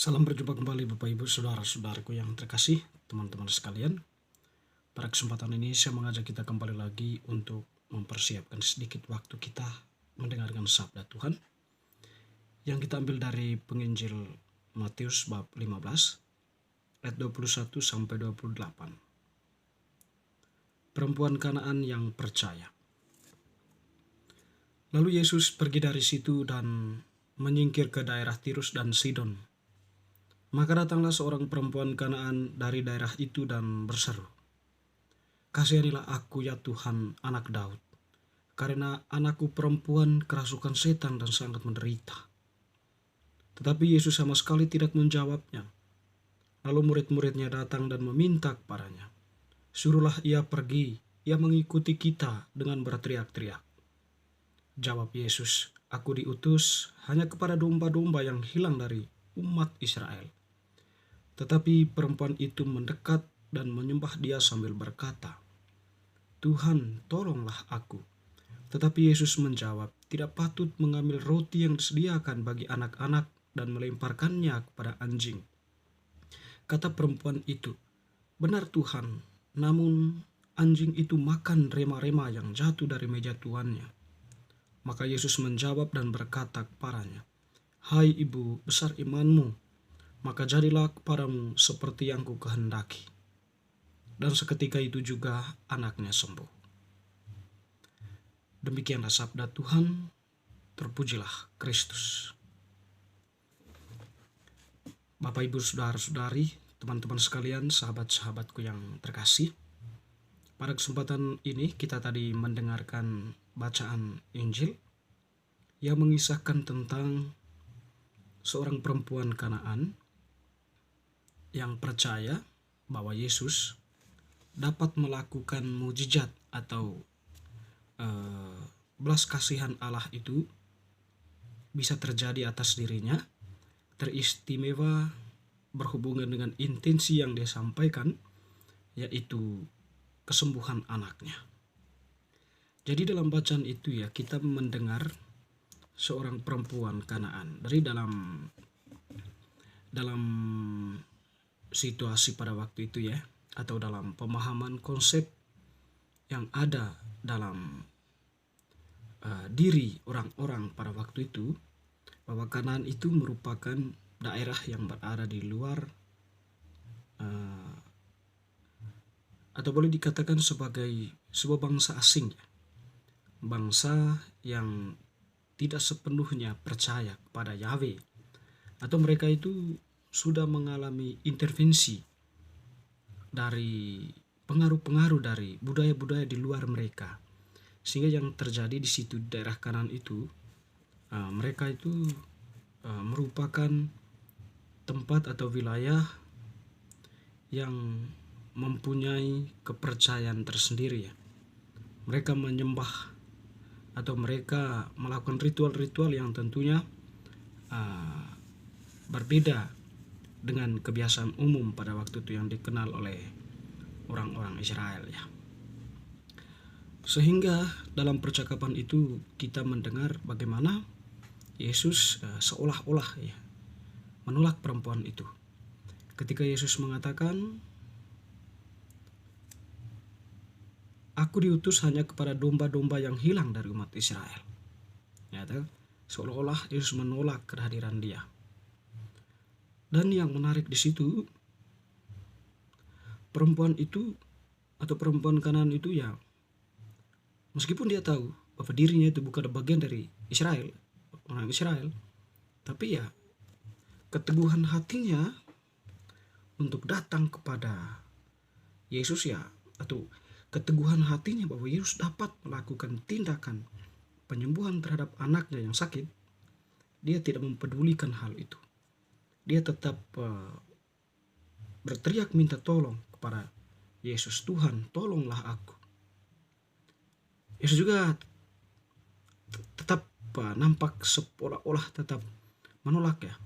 Salam berjumpa kembali Bapak Ibu Saudara-saudaraku yang terkasih, teman-teman sekalian. Pada kesempatan ini saya mengajak kita kembali lagi untuk mempersiapkan sedikit waktu kita mendengarkan sabda Tuhan yang kita ambil dari penginjil Matius bab 15 ayat 21 sampai 28. Perempuan Kanaan yang percaya. Lalu Yesus pergi dari situ dan menyingkir ke daerah Tirus dan Sidon. Maka datanglah seorang perempuan Kanaan dari daerah itu dan berseru, "Kasihanilah aku ya Tuhan, anak Daud, karena anakku perempuan kerasukan setan dan sangat menderita." Tetapi Yesus sama sekali tidak menjawabnya. Lalu murid-muridnya datang dan meminta kepadanya, "Suruhlah ia pergi, ia mengikuti kita," dengan berteriak-teriak. Jawab Yesus, "Aku diutus hanya kepada domba-domba yang hilang dari umat Israel." Tetapi perempuan itu mendekat dan menyembah dia sambil berkata, "Tuhan, tolonglah aku." Tetapi Yesus menjawab, "Tidak patut mengambil roti yang disediakan bagi anak-anak dan melemparkannya kepada anjing." Kata perempuan itu, "Benar Tuhan, namun anjing itu makan rema-rema yang jatuh dari meja tuannya." Maka Yesus menjawab dan berkata kepadanya, "Hai ibu, besar imanmu, maka jadilah kepadamu seperti yang kukehendaki." Dan seketika itu juga anaknya sembuh. Demikianlah sabda Tuhan, terpujilah Kristus. Bapak Ibu Saudara-saudari, teman-teman sekalian, sahabat-sahabatku yang terkasih, pada kesempatan ini kita tadi mendengarkan bacaan Injil yang mengisahkan tentang seorang perempuan Kanaan yang percaya bahwa Yesus dapat melakukan mujizat atau belas kasihan Allah itu bisa terjadi atas dirinya, teristimewa berhubungan dengan intensi yang dia sampaikan, yaitu kesembuhan anaknya. Jadi dalam bacaan itu ya, kita mendengar seorang perempuan Kanaan dari dalam situasi pada waktu itu ya, atau dalam pemahaman konsep yang ada dalam diri orang-orang pada waktu itu, bahwa Kanaan itu merupakan daerah yang berada di luar atau boleh dikatakan sebagai sebuah bangsa asing, bangsa yang tidak sepenuhnya percaya kepada Yahweh, atau mereka itu sudah mengalami intervensi dari pengaruh-pengaruh dari budaya-budaya di luar mereka, sehingga yang terjadi di situ daerah Kanaan itu, mereka itu merupakan tempat atau wilayah yang mempunyai kepercayaan tersendiri ya. Mereka menyembah atau mereka melakukan ritual-ritual yang tentunya berbeda dengan kebiasaan umum pada waktu itu yang dikenal oleh orang-orang Israel ya. Sehingga dalam percakapan itu kita mendengar bagaimana Yesus seolah-olah ya menolak perempuan itu. Ketika Yesus mengatakan, "Aku diutus hanya kepada domba-domba yang hilang dari umat Israel." Ya, seolah-olah Yesus menolak kehadiran dia. Dan yang menarik di situ, perempuan itu atau perempuan Kanaan itu ya, meskipun dia tahu bahwa dirinya itu bukan bagian dari Israel, orang Israel, tapi ya keteguhan hatinya untuk datang kepada Yesus ya, atau keteguhan hatinya bahwa Yesus dapat melakukan tindakan penyembuhan terhadap anaknya yang sakit, dia tidak mempedulikan hal itu. Dia tetap berteriak minta tolong kepada Yesus, "Tuhan, tolonglah aku." Yesus juga tetap nampak seolah-olah tetap menolak ya.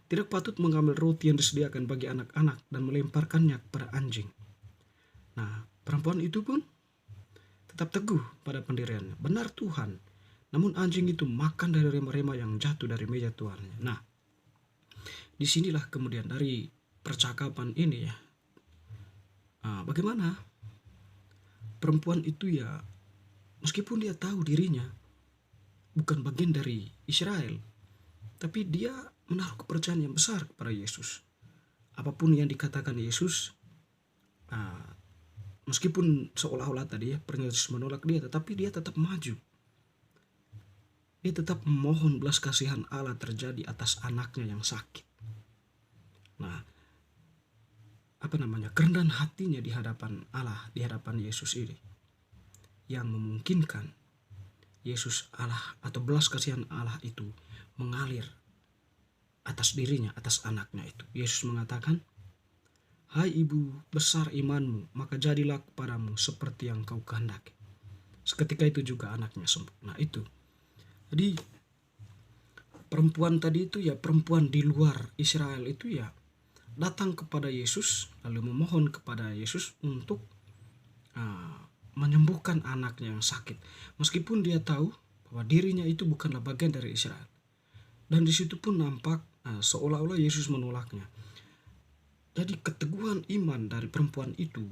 "Tidak patut mengambil roti yang disediakan bagi anak-anak dan melemparkannya kepada anjing." Nah, perempuan itu pun tetap teguh pada pendiriannya. "Benar Tuhan, namun anjing itu makan dari rema-rema yang jatuh dari meja tuannya." Nah, Disinilah kemudian dari percakapan ini ya, bagaimana perempuan itu ya, meskipun dia tahu dirinya bukan bagian dari Israel, tapi dia menaruh kepercayaan yang besar kepada Yesus. Apapun yang dikatakan Yesus, ah, meskipun seolah-olah tadi ya pernyataan Yesus menolak dia, tetapi dia tetap maju. Dia tetap memohon belas kasihan Allah terjadi atas anaknya yang sakit. Nah, kerendahan hatinya di hadapan Allah, di hadapan Yesus ini, yang memungkinkan Yesus Allah atau belas kasihan Allah itu mengalir atas dirinya, atas anaknya itu. Yesus mengatakan, "Hai ibu, besar imanmu, maka jadilah kepadamu seperti yang kau kehendaki." Seketika itu juga anaknya sembuh. Nah itu. Jadi perempuan tadi itu ya, perempuan di luar Israel itu ya, datang kepada Yesus, lalu memohon kepada Yesus untuk menyembuhkan anaknya yang sakit. Meskipun dia tahu bahwa dirinya itu bukanlah bagian dari Israel. Dan di situ pun nampak seolah-olah Yesus menolaknya. Jadi keteguhan iman dari perempuan itu,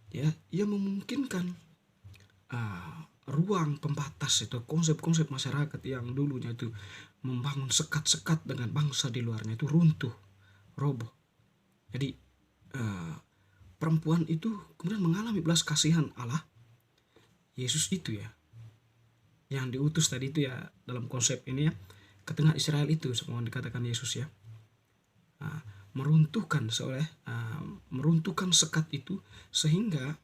ya, ia memungkinkan ruang pembatas itu, konsep-konsep masyarakat yang dulunya itu membangun sekat-sekat dengan bangsa di luarnya itu runtuh, roboh. Jadi perempuan itu kemudian mengalami belas kasihan Allah. Yesus itu ya, yang diutus tadi itu ya, dalam konsep ini ya, ke tengah Israel itu semua dikatakan Yesus ya, meruntuhkan sekat itu, sehingga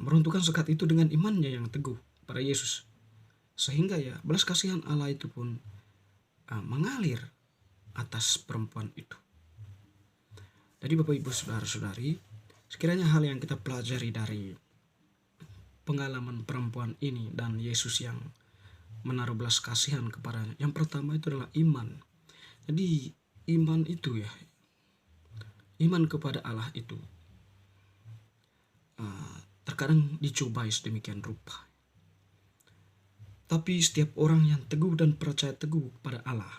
meruntuhkan sekat itu dengan imannya yang teguh pada Yesus, sehingga ya belas kasihan Allah itu pun mengalir atas perempuan itu. Jadi Bapak Ibu Saudara-saudari, sekiranya hal yang kita pelajari dari pengalaman perempuan ini dan Yesus yang menaruh belas kasihan kepadanya, yang pertama itu adalah iman. Jadi iman itu ya, iman kepada Allah itu terkadang dicobai sedemikian rupa. Tapi setiap orang yang teguh dan percaya teguh kepada Allah,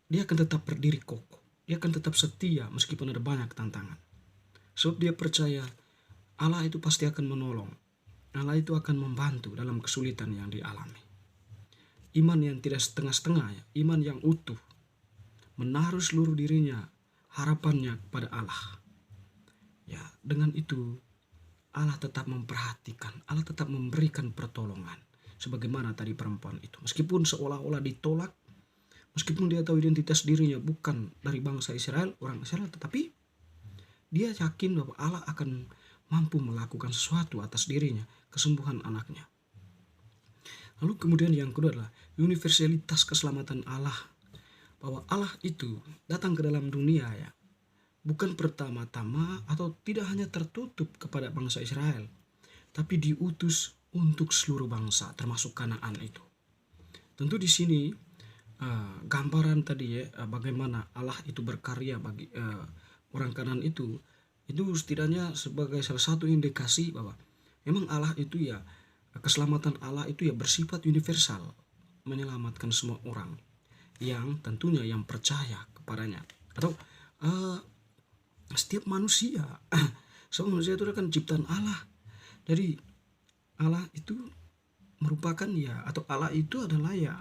dia akan tetap berdiri kokoh. Dia akan tetap setia meskipun ada banyak tantangan. Sebab dia percaya Allah itu pasti akan menolong. Allah itu akan membantu dalam kesulitan yang dialami. Iman yang tidak setengah-setengah ya, iman yang utuh. Menaruh seluruh dirinya, harapannya kepada Allah. Ya, dengan itu Allah tetap memperhatikan, Allah tetap memberikan pertolongan. Sebagaimana tadi perempuan itu, meskipun seolah-olah ditolak, meskipun dia tahu identitas dirinya bukan dari bangsa Israel, orang Israel, tetapi dia yakin bahwa Allah akan mampu melakukan sesuatu atas dirinya, kesembuhan anaknya. Lalu kemudian yang kedua adalah universalitas keselamatan Allah. Bahwa Allah itu datang ke dalam dunia ya, bukan pertama-tama atau tidak hanya tertutup kepada bangsa Israel, tapi diutus untuk seluruh bangsa, termasuk Kanaan itu. Tentu di sini gambaran tadi ya, bagaimana Allah itu berkarya bagi orang Kanaan itu setidaknya sebagai salah satu indikasi bahwa memang Allah itu ya, keselamatan Allah itu ya bersifat universal, menyelamatkan semua orang yang tentunya yang percaya kepadanya, atau setiap manusia. Semua manusia itu kan ciptaan Allah. Jadi Allah itu merupakan ya, atau Allah itu adalah ya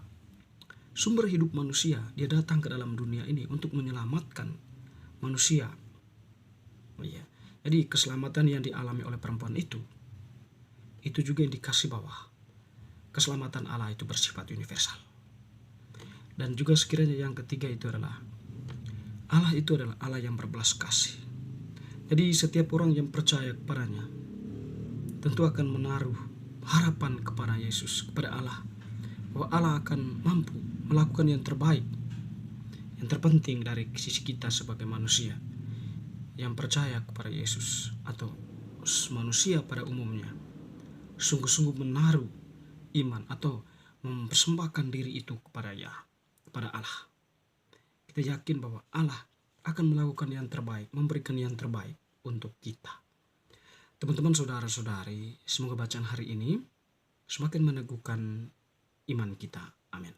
sumber hidup manusia. Dia datang ke dalam dunia ini untuk menyelamatkan manusia. Ya. Jadi keselamatan yang dialami oleh perempuan itu juga indikasi bahwa keselamatan Allah itu bersifat universal. Dan juga sekiranya yang ketiga itu adalah Allah itu adalah Allah yang berbelas kasih. Jadi setiap orang yang percaya kepadanya tentu akan menaruh harapan kepada Yesus, kepada Allah, bahwa Allah akan mampu melakukan yang terbaik, yang terpenting dari sisi kita sebagai manusia yang percaya kepada Yesus, atau manusia pada umumnya sungguh-sungguh menaruh iman atau mempersembahkan diri itu kepada Allah. Kita yakin bahwa Allah akan melakukan yang terbaik, memberikan yang terbaik untuk kita. Teman-teman, saudara-saudari, semoga bacaan hari ini semakin meneguhkan iman kita. Amin.